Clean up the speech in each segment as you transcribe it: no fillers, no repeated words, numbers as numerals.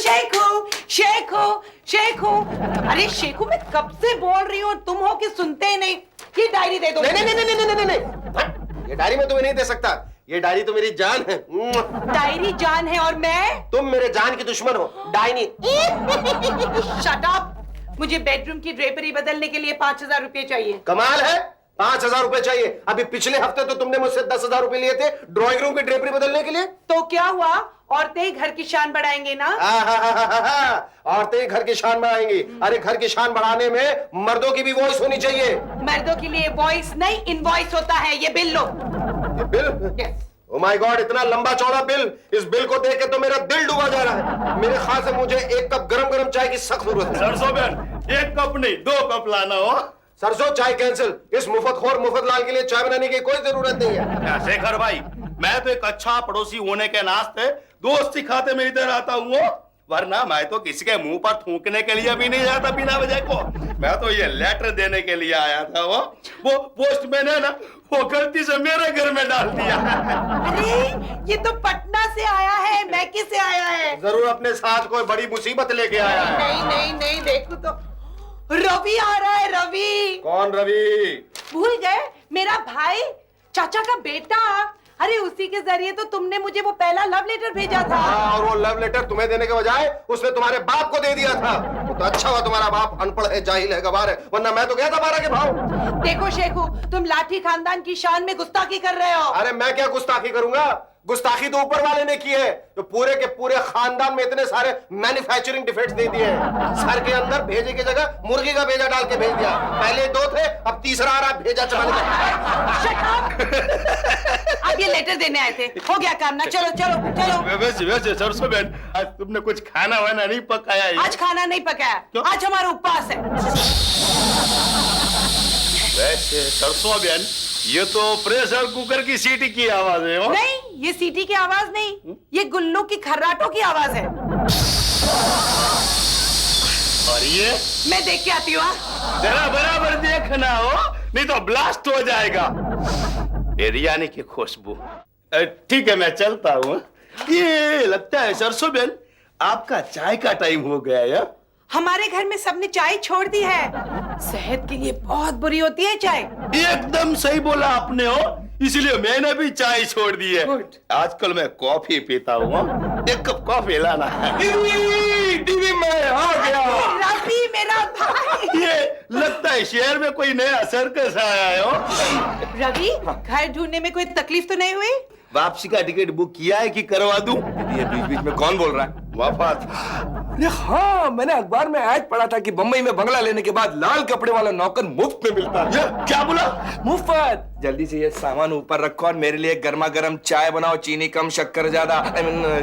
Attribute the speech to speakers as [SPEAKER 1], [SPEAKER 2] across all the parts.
[SPEAKER 1] शेखू शेखू शेखू। अरे शेखू, मैं कब से बोल रही हूँ, तुम हो कि सुनते ही नहीं। ये डायरी दे दो।
[SPEAKER 2] नहीं नहीं नहीं नहीं नहीं नहीं नहीं, ये डायरी मैं तुम्हें नहीं दे सकता। ये डायरी तो मेरी जान है।
[SPEAKER 1] डायरी जान है और मैं?
[SPEAKER 2] तुम मेरे जान की दुश्मन हो, डायनी।
[SPEAKER 1] Shut up. मुझे बेडरूम की ड्रेपरी बदलने के लिए 5000 रुपए चाहिए।
[SPEAKER 2] कमाल है, 5000 रुपए चाहिए? अभी पिछले हफ्ते तो तुमने मुझसे 10,000 रुपए लिए थे ड्राइंग रूम की ड्रेपरी बदलने के लिए।
[SPEAKER 1] तो क्या हुआ, औरतें ही घर की शान बढ़ाएंगे ना?
[SPEAKER 2] औरतें घर की शान बढ़ाएंगी। अरे घर की शान बढ़ाने में मर्दों की भी वॉइस होनी चाहिए।
[SPEAKER 1] मर्दों के लिए वॉइस नहीं, इनवॉइस होता है। ये बिल लो।
[SPEAKER 2] ये bill?
[SPEAKER 1] yes.
[SPEAKER 2] Oh my God, इतना लंबा चौड़ा बिल। इस बिल को देख के तो मेरा दिल डूबा जा रहा है। मेरे ख्याल से मुझे एक कप गरम गरम चाय की सख्त जरूरत है।
[SPEAKER 3] सरसों बहन, एक कप नहीं 2 कप लाना हो।
[SPEAKER 2] सरसों चाय कैंसिल। इस मुफ्तखोर मुफ्तलाल के लिए चाय बनाने की कोई जरूरत नहीं है।
[SPEAKER 3] शेखर भाई, मैं तो एक अच्छा पड़ोसी होने के नाते दोस्ती खाते में इधर आता हूँ, वरना मैं तो किसी के मुंह पर थूकने के लिए भी नहीं जाता बिना वजह को। मैं तो ये लेटर देने के लिए आया था। वो पोस्टमैन है ना, वो गलती से मेरे घर में डाल दिया।
[SPEAKER 1] अरे ये तो पटना से आया है, मैके से आया है।
[SPEAKER 2] जरूर अपने साथ कोई बड़ी मुसीबत लेके आया है।
[SPEAKER 1] नहीं नहीं नहीं, देखो तो रवि आ रहा है। रवि?
[SPEAKER 2] कौन रवि?
[SPEAKER 1] भूल गए? मेरा भाई, चाचा का बेटा। अरे उसी के जरिए तो तुमने मुझे वो पहला लव लेटर भेजा था।
[SPEAKER 2] और वो लव लेटर तुम्हें देने के बजाय उसने तुम्हारे बाप को दे दिया था। तो अच्छा हुआ तुम्हारा बाप अनपढ़ है, जाहिल है, गवार है, वरना मैं तो गया था 12 के भाव।
[SPEAKER 1] देखो शेखू, तुम लाठी खानदान की शान में गुस्ताखी कर रहे हो।
[SPEAKER 2] अरे मैं क्या गुस्ताखी करूंगा? गुस्ताखी तो ऊपर वाले ने की है, जो पूरे के पूरे खानदान में इतने सारे मैन्युफैक्चरिंग डिफेक्ट्स दे दिए हैं। सर के अंदर भेजे की जगह मुर्गी का भेजा डाल के भेज दिया। पहले 2 थे, अब तीसरा आ रहा भेजा चढ़ाने का।
[SPEAKER 1] आप ये लेटर देने आए थे, हो गया काम ना? चलो चलो चलो।
[SPEAKER 3] वैसे सरसों बहन, आज तुमने कुछ खाना वाना नहीं पकाया है?
[SPEAKER 1] आज खाना नहीं पकाया।
[SPEAKER 3] क्यों?
[SPEAKER 1] आज हमारा उपवास है।
[SPEAKER 3] वैसे सरसों बहन, ये तो प्रेशर कुकर की सीटी की आवाज है। हो?
[SPEAKER 1] नहीं, ये सीटी की आवाज नहीं, ये गुल्लू की खर्राटों की आवाज है।
[SPEAKER 3] और ये
[SPEAKER 1] मैं देख के आती हूँ।
[SPEAKER 3] जरा बराबर देखना हो, नहीं तो ब्लास्ट हो जाएगा। बिरयानी की खुशबू। ठीक है, मैं चलता हूँ। ये लगता है सरसों बहन, आपका चाय का टाइम हो गया है।
[SPEAKER 1] हमारे घर में सबने चाय छोड़ दी है। सेहत के लिए बहुत बुरी होती है चाय।
[SPEAKER 3] एकदम सही बोला आपने हो, इसलिए मैंने भी चाय छोड़ दी है। आजकल मैं कॉफी पीता हूँ। एक कप कॉफी लाना है। दीदी मैं आ गया।
[SPEAKER 1] रवि मेरा भाई।
[SPEAKER 3] ये लगता है शहर में कोई नया सर्कस आया है। हो
[SPEAKER 1] रवि, घर ढूंढने में कोई तकलीफ तो नहीं हुई?
[SPEAKER 3] वापसी का टिकट बुक किया है कि करवा दूं?
[SPEAKER 2] ये बीच बीच में कौन बोल रहा है?
[SPEAKER 3] वफात।
[SPEAKER 4] अरे हाँ, मैंने अखबार में ऐड पढ़ा था कि बम्बई में बंगला लेने के बाद लाल कपड़े वाला नौकर मुफ्त में मिलता है।
[SPEAKER 3] क्या बोला?
[SPEAKER 4] मुफ्त। जल्दी से ये सामान ऊपर रखो और मेरे लिए गर्मा गर्म चाय बनाओ। चीनी कम, शक्कर ज्यादा।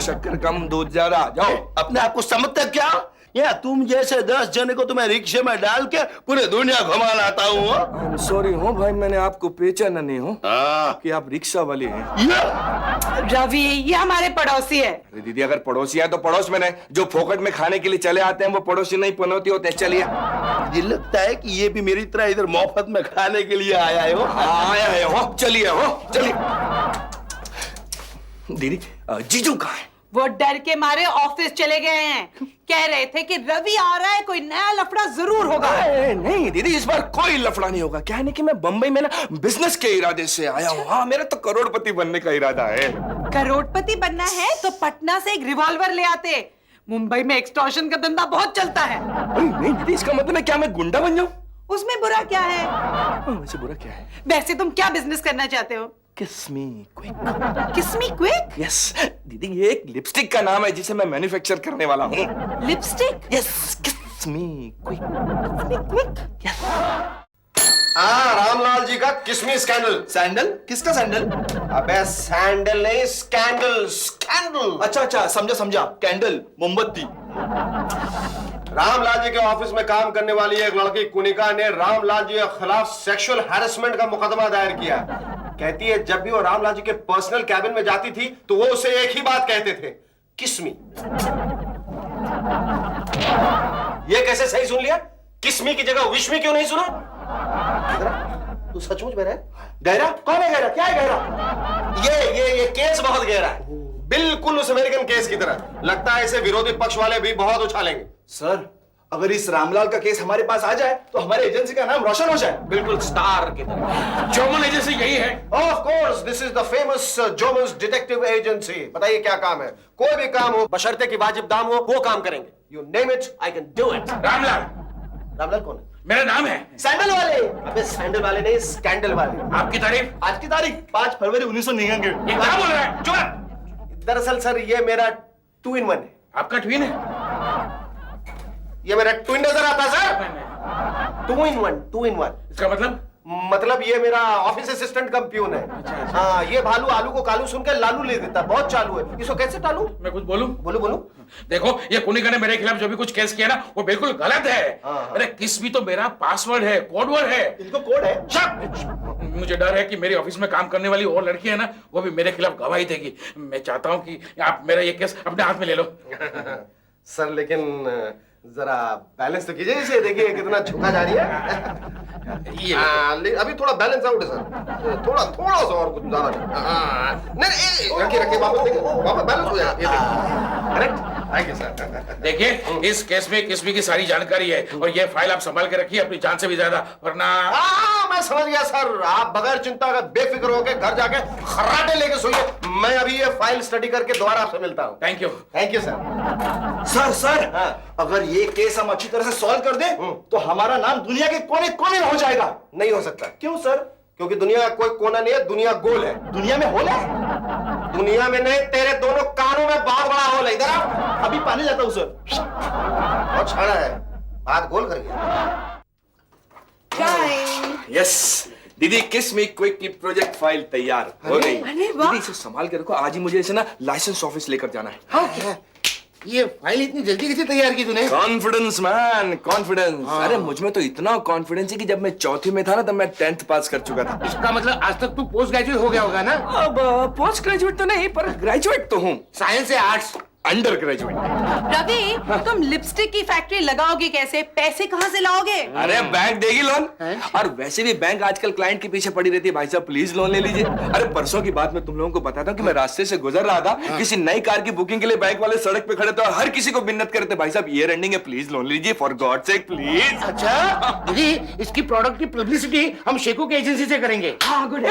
[SPEAKER 4] शक्कर कम, दूध ज्यादा। जाओ।
[SPEAKER 3] अपने आप को समझते क्या? या तुम जैसे 10 जने को तुम्हें रिक्शे में डाल के पूरे दुनिया घुमा लाता हूँ।
[SPEAKER 4] सॉरी हो भाई, मैंने आपको पहचाना नहीं हो कि आप रिक्शा वाले हैं।
[SPEAKER 1] रवि, ये हमारे पड़ोसी है।
[SPEAKER 4] अरे दीदी, अगर पड़ोसी है तो पड़ोस में नहीं। जो फोकट में खाने के लिए चले आते हैं वो पड़ोसी नहीं पनौती होते हैं। चलिए।
[SPEAKER 3] ये लगता है कि ये भी मेरी तरह इधर मोहब्बत में खाने के लिए आया है।
[SPEAKER 4] आया है हो। चलिए हो, चलिए। दीदी, जीजू कहाँ है?
[SPEAKER 1] वो डर के मारे ऑफिस चले गए हैं। कह रहे थे कि रवि आ रहा है, कोई नया लफड़ा जरूर होगा।
[SPEAKER 4] नहीं दीदी, इस बार कोई लफड़ा नहीं होगा। क्या है ना कि मैं बम्बई में ना बिजनेस के इरादे से आया हूँ। हाँ, मेरा तो करोड़पति बनने का इरादा है।
[SPEAKER 1] करोड़पति बनना है तो पटना से एक रिवॉल्वर ले आते। मुंबई में एक्सटॉर्शन का धंधा बहुत चलता है।
[SPEAKER 4] नहीं दीदी, इसका मतलब है क्या मैं गुंडा बन जाऊँ?
[SPEAKER 1] उसमें बुरा क्या है?
[SPEAKER 4] वैसे बुरा क्या है?
[SPEAKER 1] वैसे तुम क्या बिजनेस करना चाहते हो?
[SPEAKER 4] किस मी क्विक।
[SPEAKER 1] किस मी क्विक?
[SPEAKER 4] यस दीदी, ये एक लिपस्टिक का नाम है जिसे मैं मैन्युफैक्चर करने वाला हूँ।
[SPEAKER 1] लिपस्टिक?
[SPEAKER 4] यस, किस मी क्विक।
[SPEAKER 1] क्विक?
[SPEAKER 4] यस।
[SPEAKER 2] हाँ, रामलाल जी का किसमी स्कैंडल।
[SPEAKER 4] सैंडल? किसका सैंडल?
[SPEAKER 2] अबे सैंडल नहीं, स्कैंडल। स्कैंडल।
[SPEAKER 4] अच्छा, समझा। कैंडल, मोमबत्ती।
[SPEAKER 2] रामलाल जी के ऑफिस में काम करने वाली एक लड़की कुनिका ने रामलाल जी के खिलाफ सेक्सुअल हैरेसमेंट का मुकदमा दायर किया। कहती है जब भी वो रामलाल जी के पर्सनल कैबिन में जाती थी तो वो उसे एक ही बात कहते थे, किसमी। ये कैसे सही सुन लिया? किसमी की जगह विश्मी क्यों नहीं सुना? तू सचमुच में रहा? गहरा? कौन है गहरा? क्या है गहरा? ये केस बहुत गहरा है। बिल्कुल उस अमेरिकन केस की तरह। लगता है इसे विरोधी पक्ष वाले भी बहुत उछालेंगे।
[SPEAKER 4] सर, अगर इस रामलाल का केस हमारे पास आ जाए तो हमारे एजेंसी का नाम रोशन हो जाए, बिल्कुल स्टार की तरह।
[SPEAKER 5] जोमन एजेंसी यही है।
[SPEAKER 2] Of course, this is the famous Jomon's detective agency. बताइए क्या काम है? कोई भी काम हो, बशर्ते कि वाजिब दाम हो, वो काम करेंगे। You name it, I can do it.
[SPEAKER 5] Ramlal
[SPEAKER 2] Ramlal कौन है?
[SPEAKER 5] मेरा नाम है।
[SPEAKER 2] सैंडल वाले? अबे सैंडल वाले नहीं, स्कैंडल वाले।
[SPEAKER 5] आपकी तारीफ?
[SPEAKER 2] आज की तारीख 5 फरवरी 1999।
[SPEAKER 5] ये क्या बोल रहा है? चुप।
[SPEAKER 2] दरअसल सर ये मेरा 2 in 1 है।
[SPEAKER 5] आपका ट्वीन है?
[SPEAKER 2] ये मेरा ट्विन नजर आता सर। 2 in 1, 2 in 1।
[SPEAKER 5] इसका
[SPEAKER 2] मतलब ये मेरा ऑफिस असिस्टेंट कम प्यून है। हाँ, ये भालू आलू को कालू सुन के लालू ले देता, बहुत चालू है। इसको कैसे टालू?
[SPEAKER 5] मैं कुछ बोलूं?
[SPEAKER 2] बोलो बोलो।
[SPEAKER 5] देखो, ये कुनिका ने मेरे खिलाफ जो भी कुछ केस किया ना, वो बिल्कुल गलत है। अरे किस भी तो मेरा पासवर्ड है, कोड वर्ड है।
[SPEAKER 2] इनको कोड है?
[SPEAKER 5] चुप! मुझे डर है कि मेरी ऑफिस में काम करने वाली और लड़की है ना, वो भी मेरे खिलाफ गवाही देगी। मैं चाहता हूँ कि आप मेरा ये केस अपने हाथ में ले लो।
[SPEAKER 2] सर लेकिन जरा बैलेंस तो कीजिए इसे, देखिए कितना झुका जा रही है। अभी थोड़ा बैलेंस आउट है सर, थोड़ा थोड़ा सा और कुछ ज्यादा नहीं। रखिए रखिए, वापस बैलेंस हो जाएगा। Correct, thank you sir.
[SPEAKER 5] देखिए, इस केस में किस्मी की सारी जानकारी है और ये फाइल आप संभाल के रखिए अपनी जान से भी ज्यादा, वरना।
[SPEAKER 2] मैं समझ गया सर, आप बगैर चिंता का बेफिक्र होकर घर जाके खर्राटे लेके सोइए। मैं अभी ये फाइल स्टडी करके दोबारा आपसे मिलता हूँ।
[SPEAKER 5] Thank you.
[SPEAKER 2] Thank you sir.
[SPEAKER 4] Sir, अगर ये केस हम अच्छी तरह से सॉल्व कर दें तो हमारा नाम दुनिया के कोने कोने में हो जाएगा।
[SPEAKER 2] नहीं हो सकता।
[SPEAKER 4] क्यों सर?
[SPEAKER 2] क्योंकि दुनिया का कोई कोना नहीं है, दुनिया गोल है।
[SPEAKER 4] दुनिया में होल है?
[SPEAKER 2] दुनिया में नहीं, तेरे दोनों कानों में बहुत बड़ा होल है। इधर आ।
[SPEAKER 4] अभी पानी जाता हूँ सर।
[SPEAKER 2] बहुत छाड़ा है, बात गोल कर गया।
[SPEAKER 4] यस दीदी, किस मी क्विक की प्रोजेक्ट फाइल तैयार हो गई।
[SPEAKER 1] अरे वाह।
[SPEAKER 4] दीदी इसे संभाल के रखो, आज ही मुझे इसे ना लाइसेंस ऑफिस लेकर जाना है।
[SPEAKER 2] ये फाइल इतनी जल्दी कैसे तैयार की तूने?
[SPEAKER 4] Confidence man, confidence. अरे मुझ में तो इतना कॉन्फिडेंस है कि जब मैं चौथी में था ना, तब मैं 10th पास कर चुका था।
[SPEAKER 6] इसका मतलब आज तक तू पोस्ट ग्रेजुएट हो गया होगा ना?
[SPEAKER 4] अब पोस्ट ग्रेजुएट तो नहीं, पर ग्रेजुएट तो हूँ।
[SPEAKER 6] साइंस से आर्ट्स?
[SPEAKER 4] Under graduate.
[SPEAKER 1] रवि, तुम लिपस्टिक की फैक्ट्री लगाओगे कैसे? पैसे कहाँ से लाओगे?
[SPEAKER 4] अरे बैंक देगी लोन। और वैसे भी बैंक आजकल क्लाइंट के पीछे पड़ी रहती है, भाई साहब प्लीज लोन ले लीजिए। अरे परसों की बात मैं तुम लोगों को बताता हूँ कि मैं रास्ते से गुजर रहा था, किसी नई कार की बुकिंग के लिए बैंक वाले सड़क पे खड़े थे और हर किसी को मिन्नत करते थे, भाई साहब ईयर एंडिंग है, प्लीज लोन लीजिए, फॉर गॉड सेक प्लीज।
[SPEAKER 6] अच्छा दीदी, इसकी प्रोडक्ट की पब्लिसिटी हम शेखू की एजेंसी से करेंगे।
[SPEAKER 1] हाँ, गुड।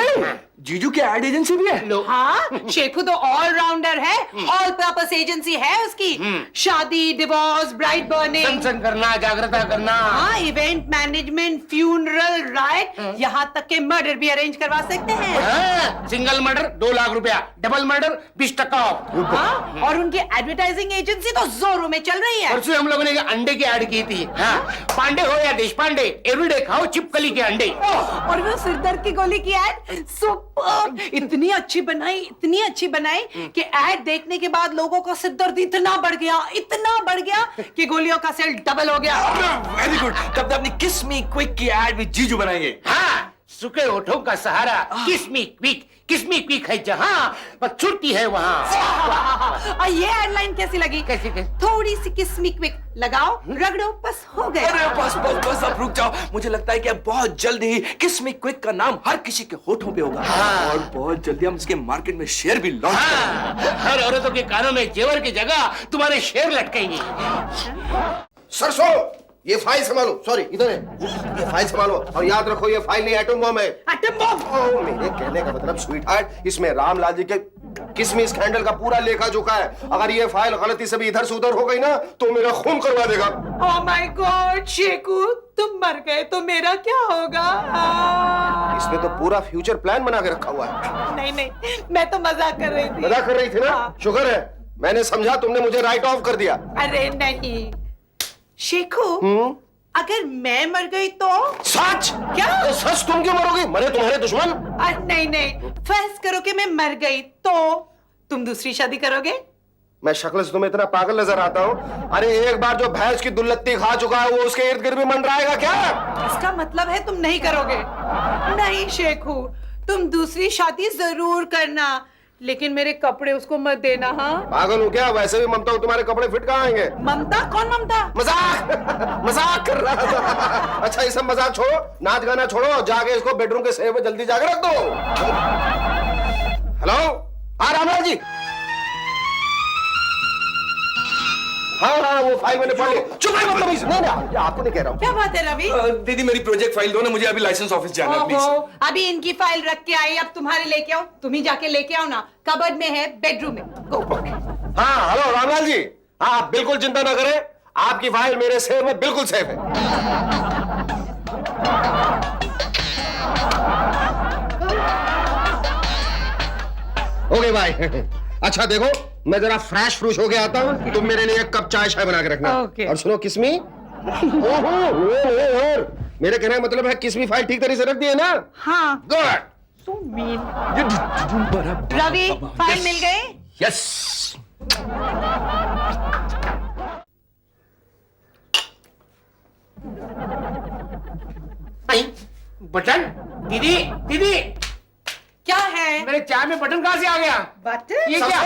[SPEAKER 4] जीजू की एड एजेंसी भी है?
[SPEAKER 1] हाँ, शेखू तो ऑलराउंडर है, ऑल पर्पस एजेंसी है उसकी। शादी, डिवोर्स, ब्राइड बर्निंग,
[SPEAKER 6] सत्संग करना, जागृता करना।
[SPEAKER 1] हाँ, इवेंट मैनेजमेंट, फ्यूनरल, राइट, यहाँ तक के मर्डर भी अरेंज करवा सकते हैं।
[SPEAKER 6] हाँ, सिंगल मर्डर 2 लाख रुपया, डबल मर्डर 20% ऑफ।
[SPEAKER 1] हाँ, और उनकी एडवर्टाइजिंग एजेंसी तो जोरों में चल रही है।
[SPEAKER 6] परसों हम लोगों ने अंडे की ऐड की थी। हाँ, पांडे हो या देश पांडे, एवरीडे खाओ चिपकली के अंडे।
[SPEAKER 1] और वो सिरदर्द की गोली की ऐड सुपर, इतनी अच्छी बनाई कि ऐड देखने के बाद लोगों का सिरदर्द इतना बढ़ गया कि गोलियों का सेल डबल हो गया।
[SPEAKER 4] वेरी गुड, कब तक अपनी किस मी क्विक की एड विद जीजू बनाएंगे?
[SPEAKER 6] हाँ, सूखे होठों का सहारा, किस्मी क्विक है जहां पर छुट्टी है वहां।
[SPEAKER 1] और ये हेडलाइन कैसी लगी?
[SPEAKER 6] कैसी?
[SPEAKER 1] थोड़ी सी किस्मी क्विक लगाओ, रगड़ो, बस हो गया।
[SPEAKER 4] अरे बस अब रुक जाओ। मुझे लगता है कि अब बहुत जल्द ही किस मी क्विक का नाम हर किसी के होठों पे होगा। और बहुत जल्दी हम इसके मार्केट में शेयर भी लॉन्च करेंगे।
[SPEAKER 6] हर औरतों के कानों में जेवर की जगह तुम्हारे शेर लटकेंगे।
[SPEAKER 2] सरसों, ये फाइल संभालो। सॉरी, इधर है। ये फाइल संभालो और याद रखो ये फाइल नहीं, एटम बम है।
[SPEAKER 1] Atom bomb?
[SPEAKER 2] मेरे कहने का मतलब स्वीट हार्ट, इसमें रामलाल जी के किसमिस स्कैंडल का पूरा लेखा जोखा है। अगर ये फाइल गलती से भी इधर से उधर हो गई ना तो मेरा खून करवा देगा।
[SPEAKER 1] ओह माय गॉड, शेखू तुम मर गए तो मेरा क्या होगा?
[SPEAKER 2] इसने तो पूरा फ्यूचर प्लान बना के रखा हुआ है।
[SPEAKER 1] नहीं, मैं तो मजाक कर रही थी।
[SPEAKER 2] मजाक कर रही थी ना?
[SPEAKER 1] हाँ।
[SPEAKER 2] शुक्र है मैंने समझा, तुमने मुझे राइट ऑफ कर दिया।
[SPEAKER 1] अरे नहीं शेखू, अगर मैं मर गई तो?
[SPEAKER 2] सच?
[SPEAKER 1] क्या?
[SPEAKER 2] सच? तुम क्यों मरोगी? मरे तुम्हारे दुश्मन?
[SPEAKER 1] नहीं, फर्ज करो कि मैं मर गई तो तुम दूसरी शादी करोगे?
[SPEAKER 2] मैं शक्ल से तुम्हें इतना पागल नजर आता हूँ? अरे एक बार जो भैंस की दुल्लत्ती खा चुका है वो उसके इर्द गिर्द भी मंडराएगा क्या?
[SPEAKER 1] इसका मतलब है तुम नहीं करोगे? नहीं शेखू, तुम दूसरी शादी जरूर करना, लेकिन मेरे कपड़े उसको मत देना। हाँ,
[SPEAKER 2] पागल हो क्या? वैसे भी ममता तुम्हारे कपड़े फिट कहाँ आएंगे?
[SPEAKER 1] ममता? कौन ममता?
[SPEAKER 2] मजाक कर रहा था। अच्छा ये सब मजाक छोड़ो, नाच गाना छोड़ो, जाके इसको बेडरूम के सेव में जल्दी जाके रख दो। हेलो, हाँ रामलाल जी। हाँ वो फाइल मैंने पढ़ ली। चुप रहे मतलब नहीं आपको नहीं कह रहा हूँ।
[SPEAKER 1] क्या बात है रवि?
[SPEAKER 4] दीदी मेरी प्रोजेक्ट फाइल दो ना, मुझे अभी लाइसेंस ऑफिस जाना है प्लीज।
[SPEAKER 1] ओहो, अभी इनकी फाइल रख के आई, अब तुम्हारी लेके आओ। तुम ही जाके लेके आओ ना, कबर्ड में है, बेडरूम में। गो।
[SPEAKER 2] हाँ हेलो रामलाल जी, हाँ आप बिल्कुल चिंता ना करें, आपकी फाइल मेरे सेफ में बिल्कुल सेफ है। Okay bye. अच्छा देखो, मैं जरा फ्रेश फ्रूश होके आता हूँ, तुम मेरे लिए एक कप चाय शाय बना के रखना।
[SPEAKER 1] ओके।
[SPEAKER 2] और सुनो किस्मी, मेरे कहने का मतलब है किस्मी फाइल ठीक तरीके से रख दी है ना?
[SPEAKER 1] हाँ।
[SPEAKER 2] Good.
[SPEAKER 1] So mean. Ravi, file मिल गई?
[SPEAKER 2] यस।
[SPEAKER 6] बटन। दीदी दीदी,
[SPEAKER 1] क्या है?
[SPEAKER 6] मेरे चाय में बटन कहाँ से आ गया?
[SPEAKER 1] बटन?
[SPEAKER 6] ये क्या?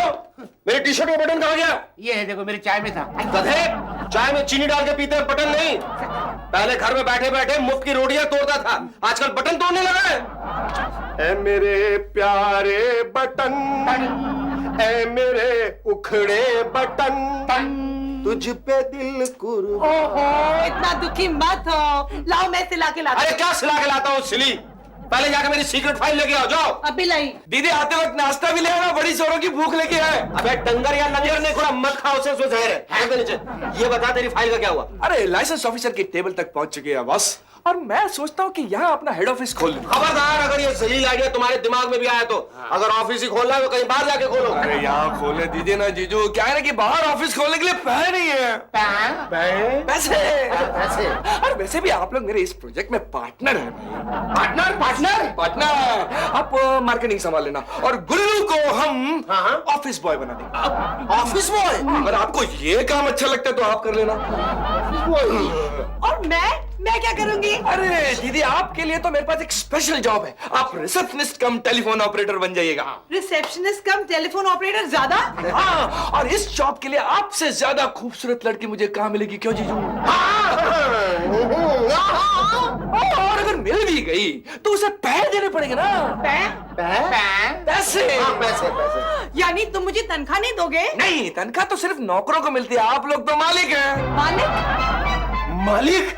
[SPEAKER 2] मेरी टी शर्ट का बटन कहाँ गया?
[SPEAKER 6] ये है देखो, मेरे चाय में था।
[SPEAKER 2] गधे, चाय में चीनी डाल के पीते हैं, बटन नहीं। पहले घर में बैठे बैठे मुफ्त की रोटियां तोड़ता था, आजकल बटन तोड़ने लगा है। ए मेरे प्यारे बटन, ए मेरे उखड़े बटन, तुझ पे दिल कुर्बान।
[SPEAKER 1] ओहो, इतना दुखी मत हो। लाओ मैं सिला के लाती
[SPEAKER 2] अरे क्या सिला के लाता हूँ सिली, पहले जाकर मेरी सीक्रेट फाइल लेके आओ, जाओ।
[SPEAKER 1] हूँ। अभी लाई।
[SPEAKER 4] दीदी आते वक्त नाश्ता भी ले आना, बड़ी जोरों की भूख लेके आए।
[SPEAKER 2] अबे डंगर या लंगर ने थोड़ा मत खाओ, उससे उसमें जहर है। फेंक दे नीचे। ये बता तेरी फाइल का क्या हुआ?
[SPEAKER 4] अरे लाइसेंस ऑफिसर की टेबल तक पहुंच चुके हैं बॉस, और मैं सोचता हूँ कि यहाँ अपना हेड ऑफिस खोल लूं।
[SPEAKER 2] खबरदार, अगर ये जलील आइडिया तुम्हारे दिमाग में भी आया तो, अगर ऑफिस ही खोलना है तो कहीं बाहर जाके खोलो।
[SPEAKER 4] अरे यहाँ खोलने दीजिए ना जीजू, क्या है ना कि बाहर ऑफिस खोलने के लिए पैसे नहीं है। पैसे।
[SPEAKER 2] ऐसे
[SPEAKER 4] और वैसे भी आप लोग मेरे इस प्रोजेक्ट में पार्टनर हैं।
[SPEAKER 6] पार्टनर पार्टनर
[SPEAKER 4] पार्टनर, आप मार्केटिंग संभाल लेना और गुल्लू को हम ऑफिस बॉय बना देंगे।
[SPEAKER 2] Office boy?
[SPEAKER 4] अगर आपको ये काम अच्छा लगता है तो आप कर लेना।
[SPEAKER 1] और मैं क्या करूंगी?
[SPEAKER 4] अरे दीदी आपके लिए तो मेरे पास एक स्पेशल जॉब है, आप रिसेप्शनिस्ट कम टेलीफोन ऑपरेटर बन जाइएगा।
[SPEAKER 1] रिसेप्शनिस्ट कम टेलीफोन ऑपरेटर ज्यादा?
[SPEAKER 4] हाँ, और इस जॉब के लिए आपसे ज्यादा खूबसूरत लड़की मुझे कहाँ मिलेगी, क्यों जीजू? और अगर मिल भी गई तो उसे पैसे देने पड़ेंगे ना। पैसे।
[SPEAKER 2] पैसे।
[SPEAKER 1] यानी तुम मुझे तनख्वाह नहीं दोगे?
[SPEAKER 4] नहीं, तनख्वाह तो सिर्फ नौकरों को मिलती है, आप लोग तो मालिक हैं।
[SPEAKER 1] मालिक?
[SPEAKER 4] मालिक?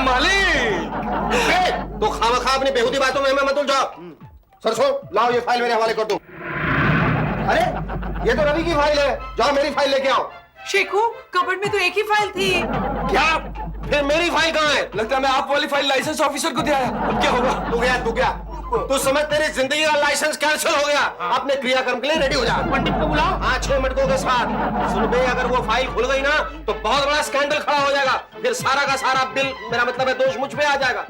[SPEAKER 4] मालिक।
[SPEAKER 2] तो खामखा अपनी बेहुदी बातों में मत उलझाओ। सरसों लाओ, ये फाइल मेरे हवाले कर दो। अरे ये तो रवि की फाइल है, जाओ मेरी फाइल लेके आओ।
[SPEAKER 1] शेखू, कबर्ड में तो एक ही फाइल थी।
[SPEAKER 2] क्या? फिर मेरी फाइल कहाँ है?
[SPEAKER 4] लगता है मैं आप वाली फाइल लाइसेंस ऑफिसर को दिया है। अब क्या होगा?
[SPEAKER 2] तू गया तू समझ, तेरी जिंदगी का लाइसेंस कैंसिल हो गया। अपने क्रियाक्रम के लिए रेडी हो जा।
[SPEAKER 6] पंडित को बुलाओ।
[SPEAKER 2] हाँ 6 मिनटों के साथ। सुन बे, अगर वो फाइल खुल गई ना तो बहुत बड़ा स्कैंडल खड़ा हो जाएगा, फिर सारा का सारा बिल, मेरा मतलब है दोष, मुझ पे आ जाएगा।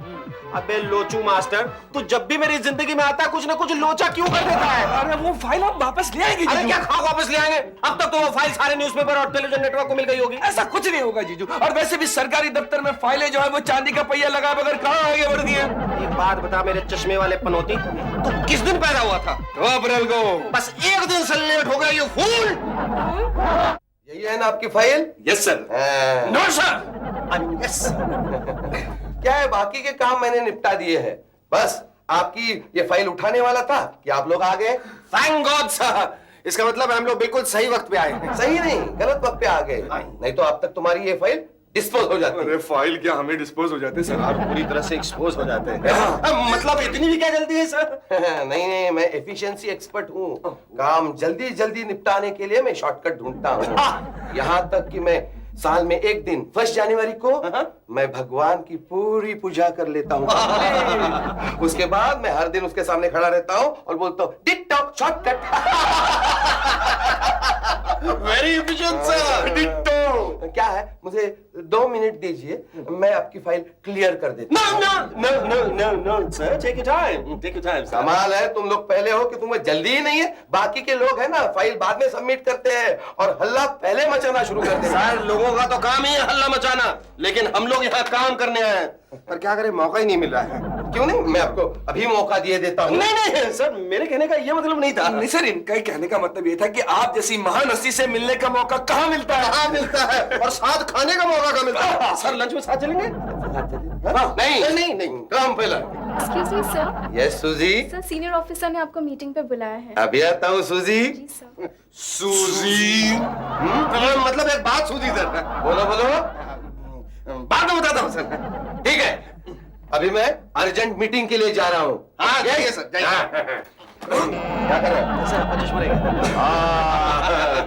[SPEAKER 2] अबे लोचू मास्टर, तू जब भी मेरी जिंदगी में आता है कुछ ना कुछ लोचा क्यों कर देता है?
[SPEAKER 4] अरे वो फाइल आप वापस ले आएंगे
[SPEAKER 2] अरे
[SPEAKER 4] जीजू।
[SPEAKER 2] क्या खाओ वापस ले आएंगे? अब तक तो वो फाइल सारे न्यूज़पेपर और टेलीविजन नेटवर्क को मिल गई होगी।
[SPEAKER 4] ऐसा कुछ नहीं होगा जीजू, और वैसे भी सरकारी दफ्तर में फाइलें जो है वो चांदी का पहिया लगाए बगैर कहाँ आगे बढ़ती है।
[SPEAKER 2] एक बात बता मेरे चश्मे वाले पनौती, तू किस दिन पैदा हुआ था?
[SPEAKER 4] 2 अप्रैल को।
[SPEAKER 2] बस एक दिन से लेट हो गया ये फूल। यही है ना आपकी file?
[SPEAKER 4] Yes sir.
[SPEAKER 2] No sir. Yes. क्या है, बाकी के काम मैंने निपटा दिए हैं, बस आपकी ये फाइल उठाने वाला था कि आप लोग आ गए। थैंक गॉड सर, इसका मतलब हम लोग बिल्कुल सही वक्त पे आए हैं। सही नहीं, गलत वक्त पे आ गए, नहीं तो अब तक तुम्हारी ये फाइल डिस्पोज हो जाती।
[SPEAKER 4] अरे फाइल क्या हमें डिस्पोज हो जाते सर?
[SPEAKER 2] आप पूरी तरह से एक्सपोज हो जाते हैं। मतलब इतनी भी क्या जल्दी है सर? नहीं, मैं एफिशिएंसी एक्सपर्ट हूँ, काम जल्दी जल्दी निपटाने के लिए मैं शॉर्टकट ढूंढता हूँ। यहाँ तक कि मैं साल में एक दिन 1 जनवरी को मैं भगवान की पूरी पूजा कर लेता हूँ। उसके बाद मैं हर दिन उसके सामने खड़ा रहता हूँ और बोलता हूँ ditto shortcut. Very efficient sir. Ditto. क्या है, मुझे 2 मिनट दीजिए, मैं आपकी फाइल क्लियर कर देता हूँ। No sir, take your time. कमाल है, तुम लोग पहले हो कि तुम्हें जल्दी ही नहीं है। बाकी के लोग है ना, फाइल बाद में सबमिट करते हैं और हल्ला पहले मचाना शुरू करते हैं। सर लोगों का तो काम ही है हल्ला मचाना, लेकिन हम लोग यहाँ काम करने आए हैं। पर क्या करें, मौका ही नहीं मिल रहा है। क्यों नहीं, मैं आपको अभी मौका दिए देता हूँ। नहीं सर, मेरे कहने का ये मतलब नहीं था।
[SPEAKER 4] नहीं सर, इनका कहने का मतलब ये था कि आप जैसी महान हस्ती से मिलने का मौका कहाँ मिलता है?
[SPEAKER 2] कहाँ मिलता है, और साथ खाने का मौका कहाँ मिलता है? सर लंच में साथ चलेंगे? नहीं, काम पहला।
[SPEAKER 7] Excuse me sir.
[SPEAKER 2] यस सूजी।
[SPEAKER 7] सर सीनियर ऑफिसर ने आपको मीटिंग पे बुलाया है।
[SPEAKER 2] अभी आता हूँ सूजी।
[SPEAKER 7] जी सर।
[SPEAKER 2] सूजी मतलब एक बात सूजी सर। बोलो बोलो। बाद में बताता हूँ सर। ठीक है, अभी मैं अर्जेंट मीटिंग के लिए जा रहा हूँ। हाँ जाइए सर, जाइए। क्या कर रहे हैं सर? चश्मा रहेगा।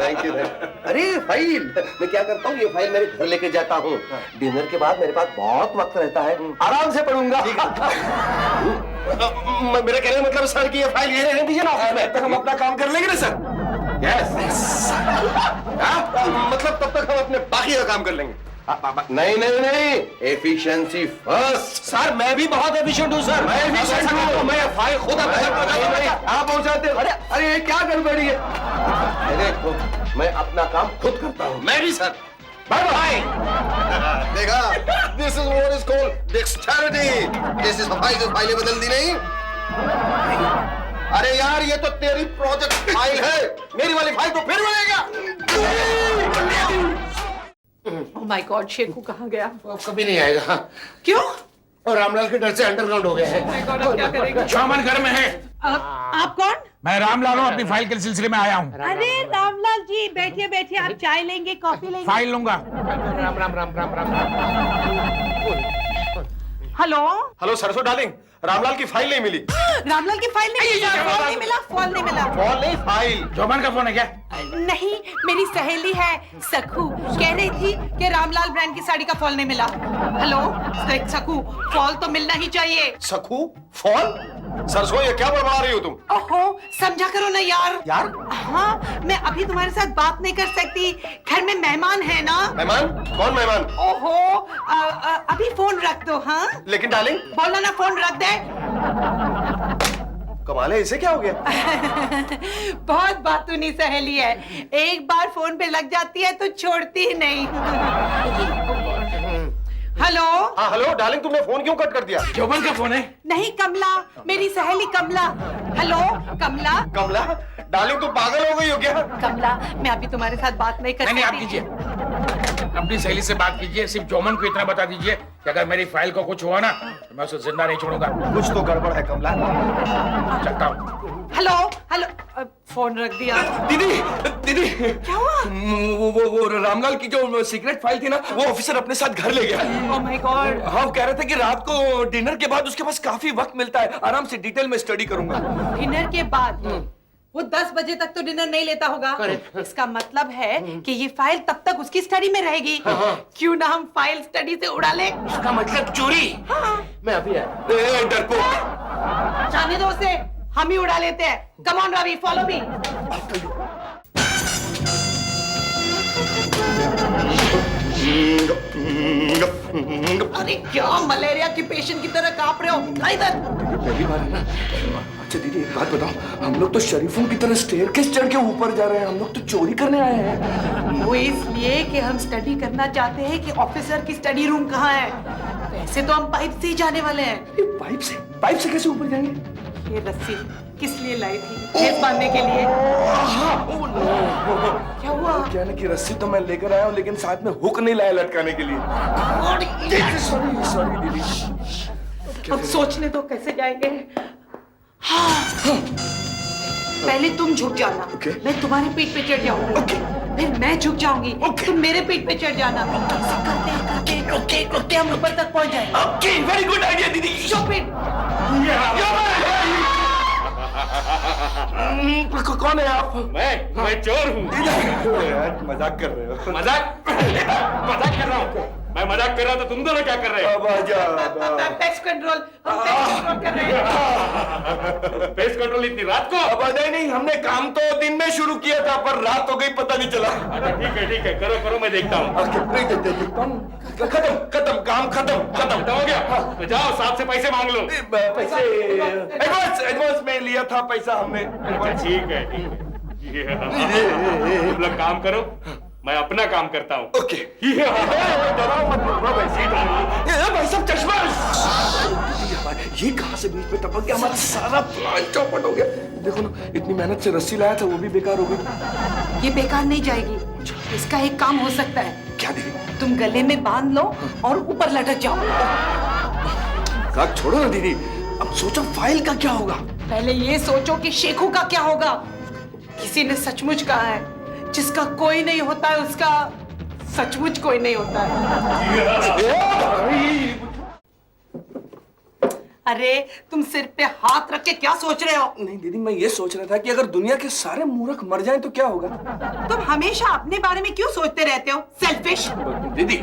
[SPEAKER 2] Thank you. अरे फाइल, मैं क्या करता हूँ, ये फाइल मेरे घर लेके जाता हूँ। डिनर के बाद मेरे पास बहुत वक्त रहता है, आराम से पढ़ूंगा। मेरा कहने का मतलब सर की ये फाइल ये रहने दीजिए ना ऑफिस में, तब हम अपना काम कर लेंगे ना सर। यस। मतलब तब तक हम अपने बाकी का काम कर लेंगे। नहीं नहीं नहीं, एफिशिएंसी फर्स्ट। सर मैं भी बहुत एफिशिएंट हूँ सर। मैं एफिशिएंट हूँ, मैं फाइल खुद आप पहुंचाते। अरे अरे क्या गड़बड़ी है? देखो मैं अपना काम खुद करता हूँ। मैं भी सर। Bye bye. देखा, this is what is called dexterity. जैसे सफाई से फाइलें बदल दी नहीं। अरे यार ये तो तेरी प्रोजेक्ट फाइल है, मेरी वाली फाइल तो फिर बनेगा।
[SPEAKER 1] ओह माय गॉड, शेखू कहाँ गया?
[SPEAKER 6] वो कभी नहीं आएगा।
[SPEAKER 1] क्यों?
[SPEAKER 6] और रामलाल के डर से अंडरग्राउंड हो गया है।
[SPEAKER 1] माय गॉड, अब क्या करेगा?
[SPEAKER 5] चौमन घर में है।
[SPEAKER 1] आप कौन?
[SPEAKER 5] मैं रामलाल हूँ, अपनी फाइल के सिलसिले में आया हूँ।
[SPEAKER 1] अरे रामलाल जी बैठिए बैठिए, आप चाय लेंगे कॉफी लेंगे?
[SPEAKER 5] फाइल लूंगा।
[SPEAKER 6] राम राम राम राम राम।
[SPEAKER 1] हेलो
[SPEAKER 2] हेलो सरसों डार्लिंग, रामलाल की फाइल नहीं मिली।
[SPEAKER 1] रामलाल की फाइल नहीं मिला? फॉल नहीं मिला? फॉल नहीं मिला?
[SPEAKER 2] फॉल नहीं, फाइल।
[SPEAKER 5] चौमन का फोन है क्या?
[SPEAKER 1] नहीं, मेरी सहेली है सखू, कह रही थी कि रामलाल ब्रांड की साड़ी का फॉल नहीं मिला। हेलो सखू, फॉल तो मिलना ही चाहिए।
[SPEAKER 2] सखू फॉल? सरसों ये क्या बड़बड़ा रही हो तुम?
[SPEAKER 1] ओहो, समझा करो ना यार।
[SPEAKER 2] यार?
[SPEAKER 1] हाँ, मैं अभी तुम्हारे साथ बात नहीं कर सकती, घर में मेहमान है ना।
[SPEAKER 2] मेहमान? कौन मेहमान?
[SPEAKER 1] ओहो, अभी फोन रख दो। हाँ
[SPEAKER 2] लेकिन डार्लिंग।
[SPEAKER 1] बोलो ना, फोन रख दे।
[SPEAKER 2] कमाल है, इसे क्या हो गया?
[SPEAKER 1] बहुत बातूनी सहेली है, एक बार फोन पे लग जाती है तो छोड़ती ही नहीं। हेलो।
[SPEAKER 2] हाँ हेलो डार्लिंग, तुमने फोन क्यों कट कर दिया?
[SPEAKER 5] चौमन का फोन है।
[SPEAKER 1] नहीं, कमला, मेरी सहेली कमला। हेलो कमला।
[SPEAKER 2] कमला? डार्लिंग तुम पागल हो गई हो क्या?
[SPEAKER 1] कमला, मैं अभी तुम्हारे साथ बात नहीं कर
[SPEAKER 5] नहीं आप
[SPEAKER 1] सकती।
[SPEAKER 5] कीजिए, अपनी सहेली से बात कीजिए। सिर्फ चौमन को इतना बता दीजिए कि अगर मेरी फाइल को कुछ हुआ ना तो मैं उसे जिंदा नहीं छोड़ूंगा।
[SPEAKER 2] कुछ तो गड़बड़ है कमला।
[SPEAKER 5] चलता हूँ।
[SPEAKER 1] हेलो हेलो, फोन रख दिया।
[SPEAKER 4] दीदी दीदी,
[SPEAKER 1] क्या हुआ?
[SPEAKER 4] वो रामलाल की जो सीक्रेट फाइल थी ना, वो ऑफिसर अपने साथ घर ले गया।
[SPEAKER 1] Oh my God.
[SPEAKER 4] हाँ, वो कह रहे थे कि रात को डिनर के बाद उसके पास काफी वक्त मिलता है, आराम से डिटेल में स्टडी करूंगा।
[SPEAKER 1] डिनर के बाद? वो 10 बजे तक तो डिनर नहीं लेता होगा। इसका मतलब है कि ये फाइल तब तक उसकी स्टडी में रहेगी। क्यों ना हम फाइल स्टडी से उड़ा ले?
[SPEAKER 6] इसका मतलब चोरी।
[SPEAKER 1] हाँ।
[SPEAKER 6] मैं अभी आया।
[SPEAKER 4] डरपोक।
[SPEAKER 1] जाने दो उसे, हम ही उड़ा लेते हैं। Come on Ravi, follow me. अरे क्या मलेरिया की पेशेंट की तरह कांप रहे हो? इधर।
[SPEAKER 4] पहली बार है ना? अच्छा दीदी एक बात बताओ, हम लोग तो शरीफों की तरह स्टेयरकेस चढ़ के ऊपर जा रहे हैं, हम लोग तो चोरी करने आए हैं।
[SPEAKER 1] वो इसलिए कि हम स्टडी करना चाहते हैं कि ऑफिसर की स्टडी रूम कहाँ है। वैसे तो हम पाइप से ही जाने वाले हैं।
[SPEAKER 4] ये पाइप से कैसे ऊपर जाएंगे?
[SPEAKER 1] ये रस्सी किस लिए लाई थी? केस बांधने के लिए। क्या हुआ?
[SPEAKER 4] क्या ना कि रस्सी तो मैं लेकर आया हूँ, लेकिन साथ में हुक नहीं लाया लटकाने के लिए। सॉरी दीदी।
[SPEAKER 1] अब सोचने दो कैसे जाएंगे। हाँ। पहले तुम झुक जाना, मैं तुम्हारी पीठ पे चढ़ जाऊंगी। फिर मैं झुक जाऊंगी, तुम मेरे पीठ पे चढ़ जाना। ऐसे करते हम ऊपर तक पहुंच जाएंगे।
[SPEAKER 4] ओके, वेरी गुड आइडिया दीदी। कौन है आप?
[SPEAKER 3] मैं चोर हूँ।
[SPEAKER 2] मजाक कर रहे हो?
[SPEAKER 3] मजाक कर रहा हूँ। मैं मजाक कर रहा हूँ तो तुम दोनों क्या कर रहे हो?
[SPEAKER 1] पेस्ट कंट्रोल कर रहे हैं।
[SPEAKER 3] पेस्ट कंट्रोल इतनी रात को?
[SPEAKER 4] अब नहीं, हमने काम तो दिन में शुरू किया था, पर रात हो गई पता नहीं चला।
[SPEAKER 3] अच्छा ठीक है, करो मैं देखता हूँ।
[SPEAKER 4] खत्म काम खत्म
[SPEAKER 3] हो गया? तो जाओ साहब से पैसे मांग लो।
[SPEAKER 4] पैसे एडवांस में लिया था पैसा हमने।
[SPEAKER 3] अच्छा ठीक है। तुम लोग काम करो, मैं अपना काम करता हूँ।
[SPEAKER 4] ओके। भाई साहब चश्मा, ये कहाँ से बीच में टपक गया? हमारा सारा प्लान चौपट हो गया। देखो ना, इतनी मेहनत से रस्सी लाया था, वो भी बेकार हो गई।
[SPEAKER 1] ये बेकार नहीं जाएगी, इसका एक काम हो सकता है।
[SPEAKER 4] क्या दीदी?
[SPEAKER 1] तुम गले में बांध लो और ऊपर लटक जाओ।
[SPEAKER 4] छोड़ो ना दीदी, अब सोचो फाइल का क्या होगा।
[SPEAKER 1] पहले ये सोचो कि शेखू का क्या होगा। किसी ने सचमुच कहा है, जिसका कोई नहीं होता है उसका सचमुच कोई नहीं होता है। अरे तुम सिर पे हाथ रख के क्या सोच रहे हो?
[SPEAKER 4] नहीं दीदी, मैं ये सोच रहा था कि अगर दुनिया के सारे मूर्ख मर जाएं तो क्या होगा।
[SPEAKER 1] तुम हमेशा अपने बारे में क्यों सोचते रहते हो, सेल्फिश।
[SPEAKER 4] दीदी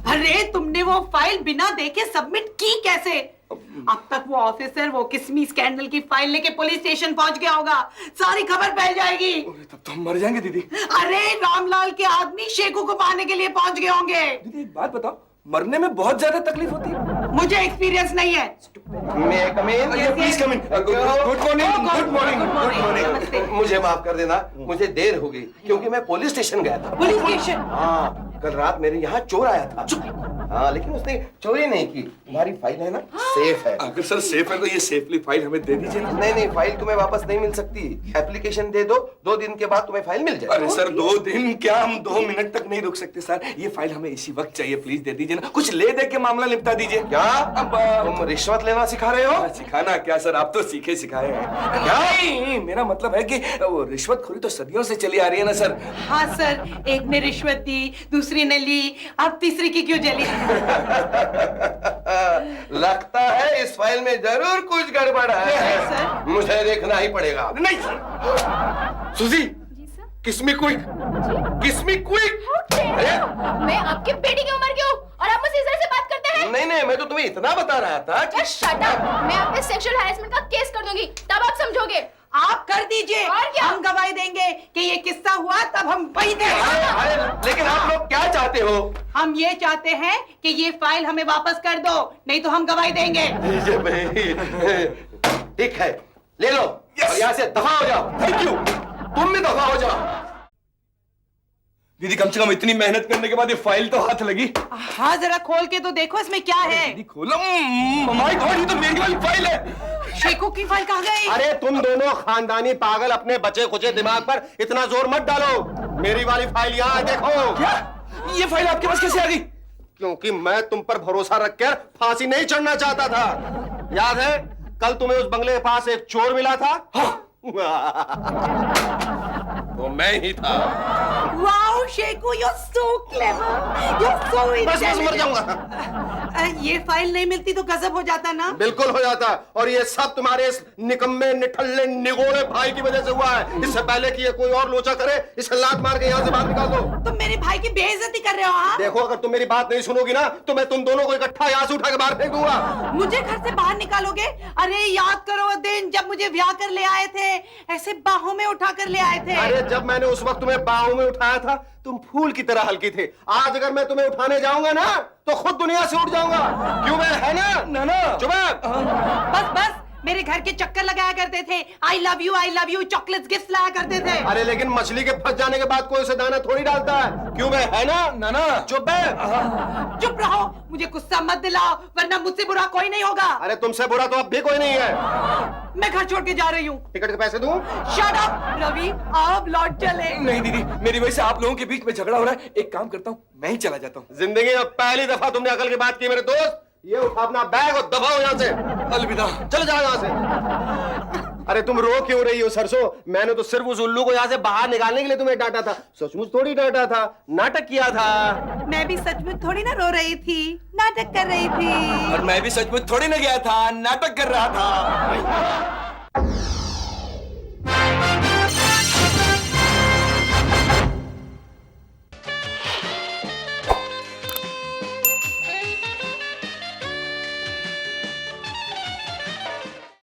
[SPEAKER 1] अरे तुमने वो फाइल बिना देखे सबमिट की कैसे? अब तक वो ऑफिसर वो किस्मी स्कैंडल की फाइल लेके पुलिस स्टेशन पहुंच गया होगा, सारी खबर फैल जाएगी।
[SPEAKER 4] तब तो हम मर जाएंगे दीदी।
[SPEAKER 1] अरे रामलाल के आदमी शेखू को पाने के लिए पहुंच गए होंगे।
[SPEAKER 4] दीदी एक बात बताओ, मरने में बहुत ज्यादा तकलीफ होती है।
[SPEAKER 1] मुझे एक्सपीरियंस नहीं है।
[SPEAKER 2] May come in?
[SPEAKER 4] Please come in. Good morning. Good morning.
[SPEAKER 1] नमस्ते।
[SPEAKER 2] मुझे माफ कर देना, मुझे देर हो गई क्योंकि मैं पुलिस स्टेशन गया था।
[SPEAKER 1] Police station?
[SPEAKER 2] हाँ, कल रात मेरे यहाँ चोर आया था। हाँ, लेकिन उसने चोरी नहीं की। तुम्हारी फाइल है ना, सेफ है।
[SPEAKER 4] अगर सर सेफ है तो ये सेफली फाइल हमें दे दीजिए ना।
[SPEAKER 2] नहीं, फाइल तुम्हें वापस नहीं मिल सकती। एप्लीकेशन दे दो, 2 दिन के बाद तुम्हें फाइल मिल जाएगी।
[SPEAKER 4] अरे सर 2 दिन क्या, हम 2 मिनट तक नहीं रुक सकते सर। ये फाइल हमें इसी वक्त चाहिए, प्लीज दे दीजिए ना। कुछ ले दे के मामला निपटा दीजिए।
[SPEAKER 2] क्या
[SPEAKER 4] अब
[SPEAKER 2] तुम रिश्वत लेना सिखा रहे हो?
[SPEAKER 4] सिखाना क्या सर, आप तो सीखे सिखाए हैं। नहीं, मेरा मतलब है कि वो रिश्वतखोरी तो सदियों से चली आ रही है ना सर।
[SPEAKER 1] हाँ सर, एक ने रिश्वत दी, दूसरी ने ली, अब तीसरी की क्यों जली?
[SPEAKER 2] लगता है इस फाइल में जरूर कुछ गड़बड़ है।
[SPEAKER 1] सर।
[SPEAKER 2] मुझे देखना ही पड़ेगा।
[SPEAKER 4] नहीं सर। सुजी,
[SPEAKER 2] किस मी क्विक, किस मी क्विक।
[SPEAKER 7] मैं आपकी बेटी की उम्र की हूँ और आप मुझसे इस तरह से बात करते हैं?
[SPEAKER 2] नहीं, मैं तो तुम्हें इतना बता रहा था कि
[SPEAKER 7] शट अप। मैं आप पे सेक्सुअल हैरेसमेंट का केस कर दूंगी, तब आप समझोगे।
[SPEAKER 1] आप कर दीजिए,
[SPEAKER 7] और क्या?
[SPEAKER 1] हम गवाही देंगे कि ये किस्सा हुआ, तब हम वही देंगे।
[SPEAKER 2] लेकिन आप लोग क्या चाहते हो?
[SPEAKER 1] हम ये चाहते हैं कि ये फाइल हमें वापस कर दो, नहीं तो हम गवाही देंगे।
[SPEAKER 2] ठीक है, ले लो और यहाँ से दफा हो जाओ। Thank you. तुम भी दफा हो जाओ।
[SPEAKER 4] दीदी कम से कम इतनी मेहनत करने के बाद ये फाइल तो हाथ लगी।
[SPEAKER 1] हाँ जरा खोल के तो देखो इसमें क्या है।
[SPEAKER 4] दीदी खोलो। माय गॉड, ये तो मेरी वाली फाइल है।
[SPEAKER 1] शेखू की फाइल कहाँ गई?
[SPEAKER 2] अरे तुम दोनों खानदानी पागल अपने बचे खुचे दिमाग पर इतना जोर मत डालो। मेरी वाली फाइल यहाँ है, देखो।
[SPEAKER 4] क्या? ये फाइल आपके पास कैसे आ गई?
[SPEAKER 2] क्योंकि मैं तुम पर भरोसा रखकर फांसी नहीं चढ़ना चाहता था। याद है कल तुम्हें उस बंगले के पास एक चोर मिला था?
[SPEAKER 4] हाँ।
[SPEAKER 2] वो मैं ही था।
[SPEAKER 1] Wow Shekhu, you're so clever, you're so
[SPEAKER 2] बस मर
[SPEAKER 1] intelligent।
[SPEAKER 2] जाऊंगा।
[SPEAKER 1] ये फाइल नहीं मिलती तो गजब हो जाता ना।
[SPEAKER 2] बिल्कुल हो जाता, और ये सब तुम्हारे इस निकम्मे निठल्ले निगोड़े भाई की वजह से हुआ है। इससे पहले कि ये कोई और लोचा करे, इसे लात मार के यहाँ से बाहर निकाल दो।
[SPEAKER 1] तुम मेरे भाई की बेइज्जती कर रहे हो। हाँ?
[SPEAKER 2] देखो, अगर तुम मेरी बात नहीं सुनोगी ना तो मैं तुम दोनों को इकट्ठा यहाँ से उठा के बाहर फेंक दूंगा।
[SPEAKER 1] मुझे घर से बाहर निकालोगे? अरे याद करो वो दिन जब मुझे ब्याह कर ले आए थे, ऐसे बाहों में उठा कर ले आए थे।
[SPEAKER 2] अरे जब मैंने उस वक्त तुम्हें बाहों में उठाया था तुम फूल की तरह हल्की थे। आज अगर मैं तुम्हें उठाने जाऊंगा ना तो खुद दुनिया से उठ जाऊंगा। क्यों, मैं है ना?
[SPEAKER 4] ना।
[SPEAKER 2] चुप है।
[SPEAKER 1] बस मेरे घर के चक्कर लगाया करते थे। I love you chocolates gift लाया करते थे।
[SPEAKER 2] अरे लेकिन मछली के फंस जाने के बाद कोई उसे दाना थोड़ी डालता है। क्यों, मैं है ना?
[SPEAKER 4] ना।
[SPEAKER 2] चुप है।
[SPEAKER 1] चुप रहो, मुझे गुस्सा मत दिलाओ वरना मुझसे बुरा कोई नहीं होगा।
[SPEAKER 2] अरे तुमसे बुरा तो अब भी कोई नहीं है।
[SPEAKER 1] मैं घर छोड़ के जा रही हूँ।
[SPEAKER 2] टिकट के पैसे दूं?
[SPEAKER 1] शट अप रवि, आप लौट चले।
[SPEAKER 4] नहीं दीदी, मेरी वजह से आप लोगों के बीच में झगड़ा हो रहा है। एक काम करता हूँ, मैं ही चला जाता हूँ।
[SPEAKER 2] जिंदगी में पहली दफा तुमने अकल की बात की मेरे दोस्त। ये उठा अपना बैग और दफा हो यहाँ से।
[SPEAKER 4] अलविदा।
[SPEAKER 2] चल जाओ यहाँ से। अरे तुम रो क्यों रही हो सरसों? मैंने तो सिर्फ उस उल्लू को यहाँ से बाहर निकालने के लिए तुम्हें डांटा था। सचमुच थोड़ी डांटा था, नाटक किया था।
[SPEAKER 1] मैं भी सचमुच थोड़ी ना रो रही थी, नाटक कर रही थी।
[SPEAKER 4] और मैं भी सचमुच थोड़ी ना गया था, नाटक कर रहा था।